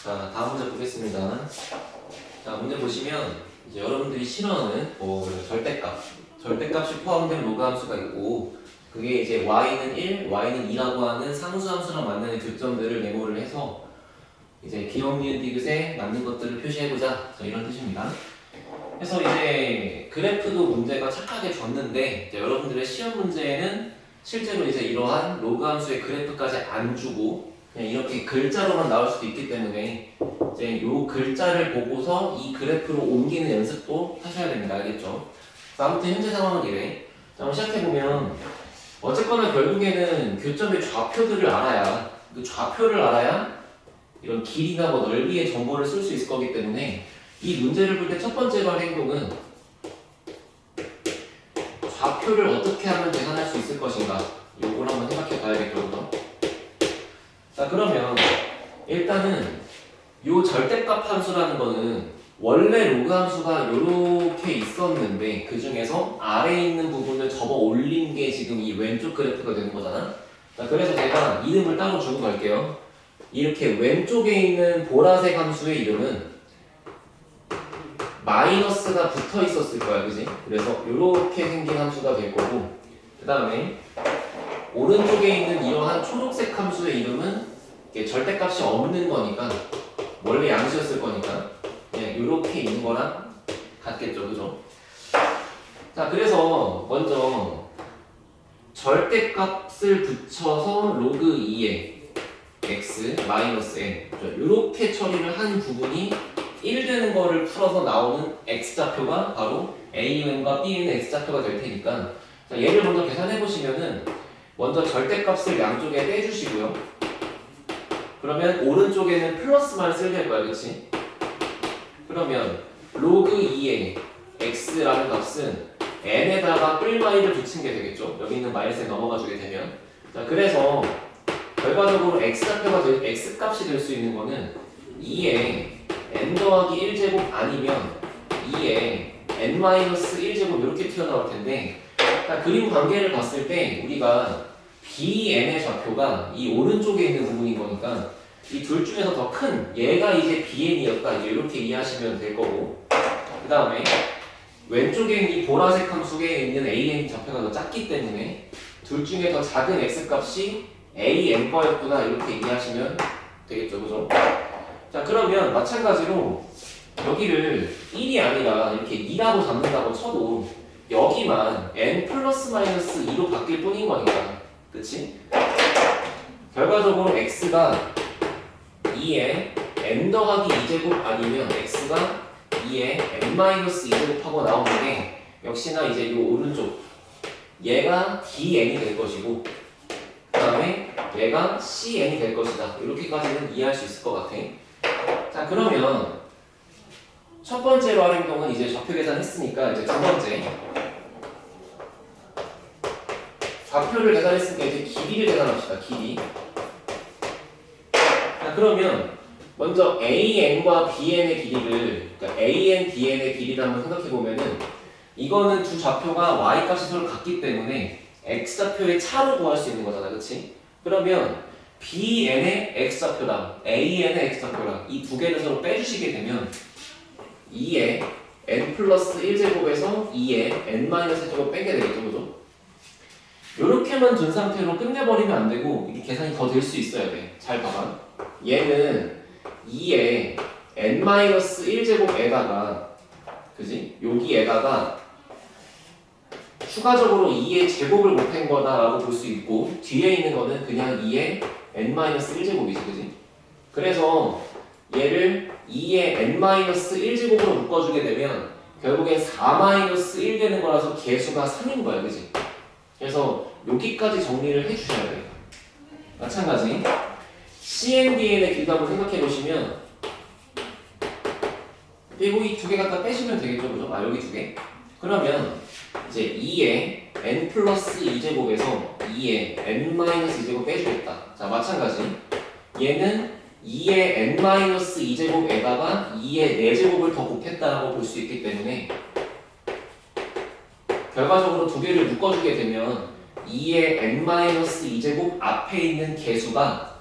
자, 다음 문제 보겠습니다. 자, 문제 보시면 이제 여러분들이 싫어하는 절대값이 포함된 로그 함수가 있고, 그게 이제 y는 1, y는 2라고 하는 상수 함수랑 만나는 교점들을 메모를 해서 이제 기억, 니은, 디귿에 맞는 것들을 표시해보자. 이런 뜻입니다. 그래서 이제 그래프도 문제가 착하게 줬는데, 이제 여러분들의 시험 문제에는 실제로 이제 이러한 로그 함수의 그래프까지 안 주고 그냥 이렇게 글자로만 나올 수도 있기 때문에 이제 요 글자를 보고서 이 그래프로 옮기는 연습도 하셔야 됩니다. 알겠죠? 아무튼 현재 상황은 이래. 자, 한번 시작해보면 어쨌거나 결국에는 교점의 좌표들을 알아야, 그 좌표를 알아야 이런 길이나 뭐 넓이의 정보를 쓸 수 있을 거기 때문에 이 문제를 볼 때 첫 번째로 할 행동은 좌표를 어떻게 하면 계산할 수 있을 것인가, 요걸 한번 생각해 봐야겠죠. 자, 그러면 일단은 요 절대값 함수라는 거는 원래 로그 함수가 요렇게 있었는데 그 중에서 아래에 있는 부분을 접어 올린 게 지금 이 왼쪽 그래프가 되는 거잖아. 자, 그래서 제가 이름을 따로 주고 갈게요. 이렇게 왼쪽에 있는 보라색 함수의 이름은 마이너스가 붙어 있었을 거야, 그지? 그래서 이렇게 생긴 함수가 될 거고, 그 다음에 오른쪽에 있는 이러한 초록색 함수의 이름은 절대값이 없는 거니까, 원래 양수였을 거니까 그냥 이렇게 있는 거랑 같겠죠, 그죠? 자, 그래서 먼저 절대값을 붙여서 로그 2에 x 마이너스 n 이렇게 처리를 한 부분이 1 되는 거를 풀어서 나오는 x좌표가 바로 an과 bn의 x좌표가 될 테니까, 자, 얘를 먼저 계산해 보시면은 먼저 절대값을 양쪽에 빼주시고요. 그러면 오른쪽에는 플러스만 쓰게 될 거야, 그치? 그러면 로그 2의 x라는 값은 n에다가 뿔마이를 붙인 게 되겠죠. 여기 있는 마이너스에 넘어가 주게 되면. 자, 그래서 결과적으로 x좌표가 x값이 될 수 있는 거는 2에 n 더하기 1제곱 아니면 2에 n-1제곱 이렇게 튀어나올 텐데, 그림 관계를 봤을 때 우리가 bn의 좌표가 이 오른쪽에 있는 부분인 거니까 이 둘 중에서 더 큰 얘가 이제 bn이었다, 이제 이렇게 이해하시면 될 거고, 그 다음에 왼쪽에 있는 이 보라색 함수에 있는 an 좌표가 더 작기 때문에 둘 중에 더 작은 x값이 an 거였구나, 이렇게 이해하시면 되겠죠, 그죠? 자, 그러면 마찬가지로 여기를 1이 아니라 이렇게 2라고 잡는다고 쳐도 여기만 n 플러스 마이너스 2로 바뀔 뿐인 거니까, 그치? 결과적으로 x가 2에 n 더하기 2제곱 아니면 x가 2에 n 마이너스 2제곱 하고 나오는 게 역시나 이제 이 오른쪽 얘가 dn이 될 것이고, 그 다음에 얘가 cn이 될 것이다, 이렇게까지는 이해할 수 있을 것 같아. 자, 그러면 첫 번째로 할 행동은 이제 좌표 계산했으니까 이제 두 번째 좌표를 계산했으니까 이제 길이를 계산합시다. 길이. 자, 그러면 먼저 AN과 BN의 길이를, 그러니까 AN, BN의 길이를 한번 생각해 보면은 이거는 두 좌표가 y 값이 서로 같기 때문에 x 좌표의 차로 구할 수 있는 거잖아, 그렇지? 그러면 BN의 x 좌표랑 AN의 x 좌표랑 이 두 개를 서로 빼주시게 되면 2에 n 플러스 1제곱에서 2에 n-1제곱 빼게 되겠죠, 그죠? 요렇게만 둔 상태로 끝내버리면 안 되고 이게 계산이 더 될 수 있어야 돼. 잘 봐봐. 얘는 2에 n-1제곱에다가, 그지? 여기에다가 추가적으로 2의 제곱을 곱한 거다라고 볼 수 있고, 뒤에 있는 거는 그냥 2의 n-1제곱이지, 그지? 그래서 얘를 2의 n-1제곱으로 묶어주게 되면 결국엔 4-1 되는 거라서 개수가 3인 거야, 그지? 그래서 여기까지 정리를 해주셔야 돼요. 마찬가지 CNDN의 길이도 한번 생각해 보시면, 그리고 이 두 개 갖다 빼시면 되겠죠, 그죠? 여기 두 개. 그러면 이제 2의 n 플러스 2제곱에서 2의 n-2제곱 빼주겠다. 자, 마찬가지 얘는 2의 n-2제곱에다가 2의 4제곱을 더 곱했다라고 볼 수 있기 때문에 결과적으로 두 개를 묶어주게 되면 2의 n-2제곱 앞에 있는 개수가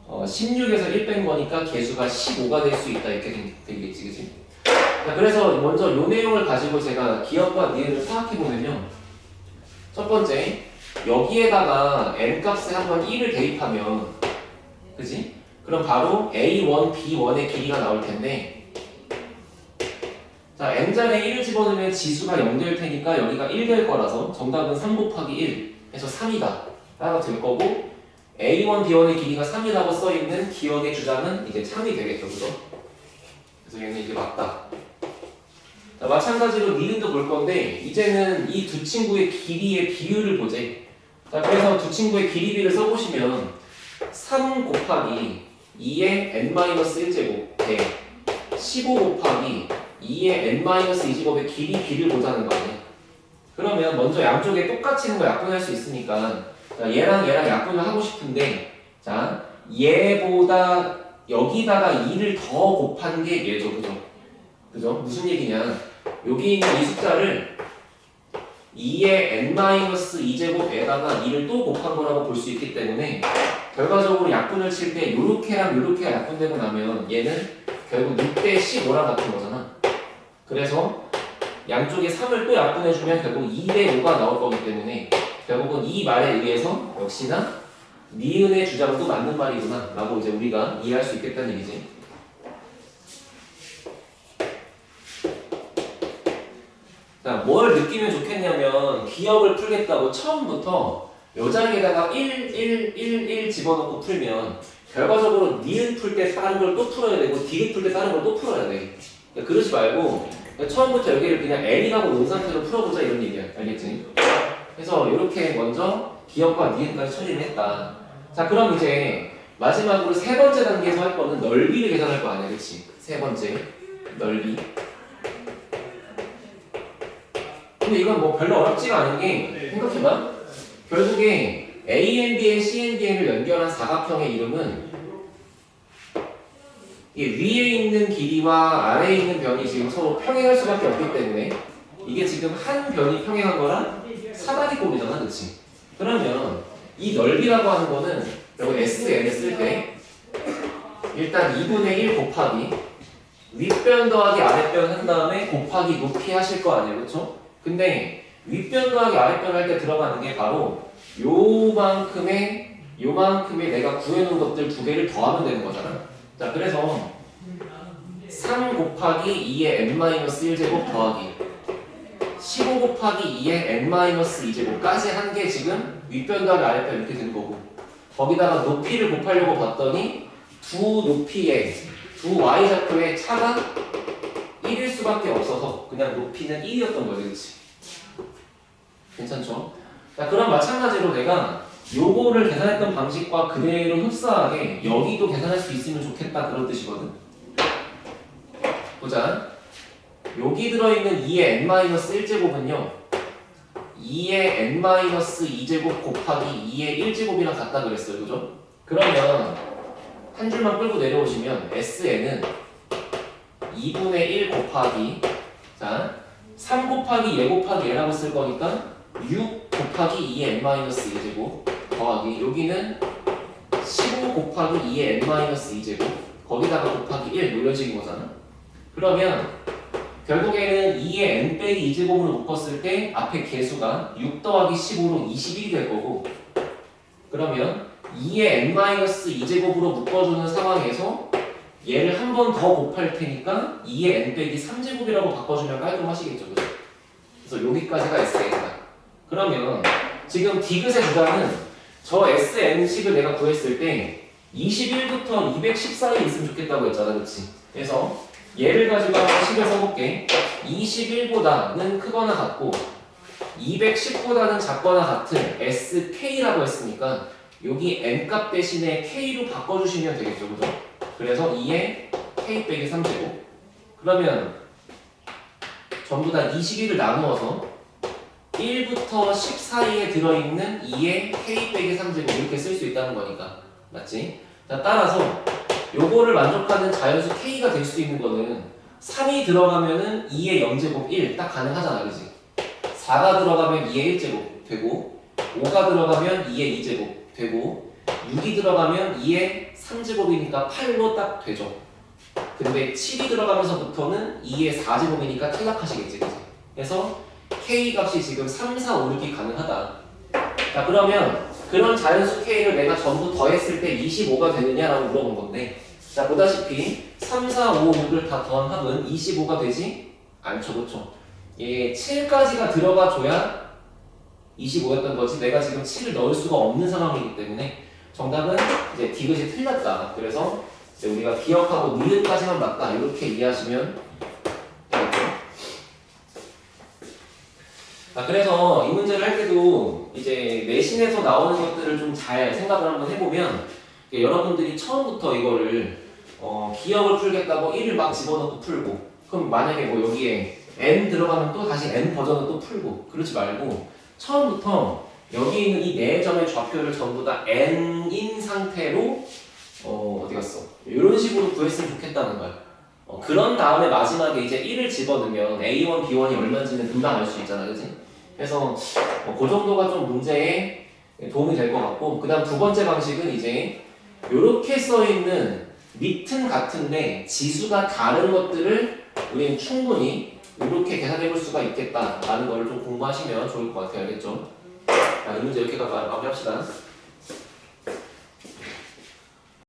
16에서 1 뺀 거니까 개수가 15가 될 수 있다 이렇게 되겠지, 그치? 자, 그래서 먼저 요 내용을 가지고 제가 기억과 니은을 파악해 보면요. 첫 번째, 여기에다가 n 값에 한번 1을 대입하면, 그지? 그럼 바로 a1, b1의 길이가 나올 텐데, 자, n잔에 1을 집어넣으면 지수가 0 될 테니까 여기가 1 될 거라서 정답은 3 곱하기 1 해서 3이다 라고 될 거고, a1, b1의 길이가 3이라고 써있는 기억의 주장은 이제 참이 되겠죠, 그죠? 그래서 얘는 이게 맞다. 자, 마찬가지로 니은도 볼 건데, 이제는 이 두 친구의 길이의 비율을 보재. 자, 그래서 두 친구의 길이비를 써보시면 3 곱하기 2의 n-1제곱 대 15 곱하기 2의 n-2제곱의 길이비를 보자는 거 아니야. 그러면 먼저 양쪽에 똑같이 있는 거 약분할 수 있으니까, 자, 얘랑 약분을 하고 싶은데, 자, 얘보다 여기다가 2를 더 곱한 게 얘죠, 그죠? 무슨 얘기냐? 여기 있는 이 숫자를 2의 n-2제곱에다가 2를 또 곱한 거라고 볼 수 있기 때문에 결과적으로 약분을 칠 때 요렇게랑 요렇게가 약분되고 나면 얘는 결국 6대 15랑 같은 거잖아. 그래서 양쪽에 3을 또 약분해주면 결국 2대 5가 나올 거기 때문에 결국은 이 말에 의해서 역시나 니은의 주장도 맞는 말이구나 라고 이제 우리가 이해할 수 있겠다는 얘기지. 자, 뭘 느끼면 좋겠냐면 기억을 풀겠다고 처음부터 요 자리에다가 1 집어넣고 풀면 결과적으로 니은 풀 때 다른 걸 또 풀어야 되고 디귿 풀 때 다른 걸 또 풀어야 돼. 그러니까 그러지 말고 처음부터 여기를 그냥 N이라고 놓은 상태로 풀어보자 이런 얘기야. 알겠지? 그래서 이렇게 먼저 기억과 니은까지 처리를 했다. 자, 그럼 이제 마지막으로 세 번째 단계에서 할 거는 넓이를 계산할 거 아니야, 그치? 세 번째, 넓이. 근데 이건 뭐 별로 어렵지가 않은 게, 생각해봐. 결국에 AND에 CND를 연결한 사각형의 이름은 이게 위에 있는 길이와 아래에 있는 변이 지금 서로 평행할 수밖에 없기 때문에 이게 지금 한 변이 평행한 거랑 사다리꼴이잖아, 그치? 그러면 이 넓이라고 하는 거는 여기 SN 쓸 때 일단 2분의 1 곱하기 윗변 더하기 아랫변 한 다음에 곱하기 높이 하실 거 아니에요, 그쵸? 근데 윗변 더하기 아랫변 할 때 들어가는 게 바로 요만큼의 내가 구해놓은 것들 두 개를 더하면 되는 거잖아. 자, 그래서 3 곱하기 2의 n-1제곱 더하기 15 곱하기 2의 n-2제곱까지 한 게 지금 윗변 더하기 아랫변 이렇게 된 거고, 거기다가 높이를 곱하려고 봤더니 두 높이의 두 y좌표의 차가 1일 수밖에 없어서 그냥 높이는 1이었던 거지, 그치? 괜찮죠? 자, 그럼 마찬가지로 내가 요거를 계산했던 방식과 그대로 흡사하게 여기도 계산할 수 있으면 좋겠다 그런 뜻이거든. 보자. 여기 들어있는 2의 n-1제곱은요 2의 n-2제곱 곱하기 2의 1제곱이랑 같다 그랬어요, 그죠? 그러면 한 줄만 끌고 내려오시면 SN은 2분의 1 곱하기, 자, 3 곱하기 얘 곱하기 얘라고 쓸 거니까 6 곱하기 2의 n-2제곱 더하기 여기는 15 곱하기 2의 n-2제곱 거기다가 곱하기 1 이런 식인 거잖아. 그러면 결국에는 2의 n 빼기 2제곱으로 묶었을 때 앞에 개수가 6 더하기 15로 21이 될 거고, 그러면 2의 n-2제곱으로 묶어주는 상황에서 얘를 한 번 더 곱할 테니까 2의 n 빼기 3제곱이라고 바꿔주면 깔끔하시겠죠, 그죠? 그래서 여기까지가 SN이다. 그러면 지금 디귿의 주장은 저 SN식을 내가 구했을 때 21부터 210 사이에 있으면 좋겠다고 했잖아, 그치? 그래서 얘를 가지고 한번 식을 써볼게. 21보다는 크거나 같고 210보다는 작거나 같은 SK라고 했으니까 여기 n값 대신에 k로 바꿔주시면 되겠죠, 그죠? 그래서 2의 k 빼기 3제곱. 그러면 전부 다 21을 나누어서 1부터 10 사이에 들어있는 2의 k 빼기 3제곱 이렇게 쓸 수 있다는 거니까. 맞지? 자, 따라서 요거를 만족하는 자연수 k가 될 수 있는 거는 3이 들어가면은 2의 0제곱 1 딱 가능하잖아, 그지? 4가 들어가면 2의 1제곱 되고 5가 들어가면 2의 2제곱 되고 6이 들어가면 2의 3제곱이니까 8로 딱 되죠. 근데 7이 들어가면서부터는 2의 4제곱이니까 탈락하시겠지, 그치? 그래서 K 값이 지금 3, 4, 5, 6이 가능하다. 자, 그러면 그런 자연수 K를 내가 전부 더했을 때 25가 되느냐라고 물어본 건데, 자, 보다시피 3, 4, 5, 6을 다 더한 합은 25가 되지 않죠, 그쵸? 예, 7까지가 들어가줘야 25였던 거지, 내가 지금 7을 넣을 수가 없는 상황이기 때문에 정답은 이제 디귿이 틀렸다. 그래서 이제 우리가 기억하고 니은까지만 맞다, 이렇게 이해하시면 되겠죠. 그래서 이 문제를 할 때도 이제 내신에서 나오는 것들을 좀 잘 생각을 한번 해보면, 여러분들이 처음부터 이거를 기억을 풀겠다고 1을 막 집어넣고 풀고, 그럼 만약에 뭐 여기에 n 들어가면 또 다시 n 버전을 또 풀고, 그러지 말고 처음부터 여기 있는 이 네 점의 좌표를 전부 다 n인 상태로 어디 갔어? 이런 식으로 구했으면 좋겠다는 거야. 그런 다음에 마지막에 이제 1을 집어넣으면 A1, B1이 얼마인지는 금방 알 수 있잖아, 그치? 그래서 그 정도가 좀 문제에 도움이 될 것 같고, 그 다음 두 번째 방식은 이제 이렇게 써있는 밑은 같은데 지수가 다른 것들을 우리는 충분히 이렇게 계산해 볼 수가 있겠다라는 거를 좀 공부하시면 좋을 것 같아요. 알겠죠? 자, 이 문제 이렇게 마무리합시다.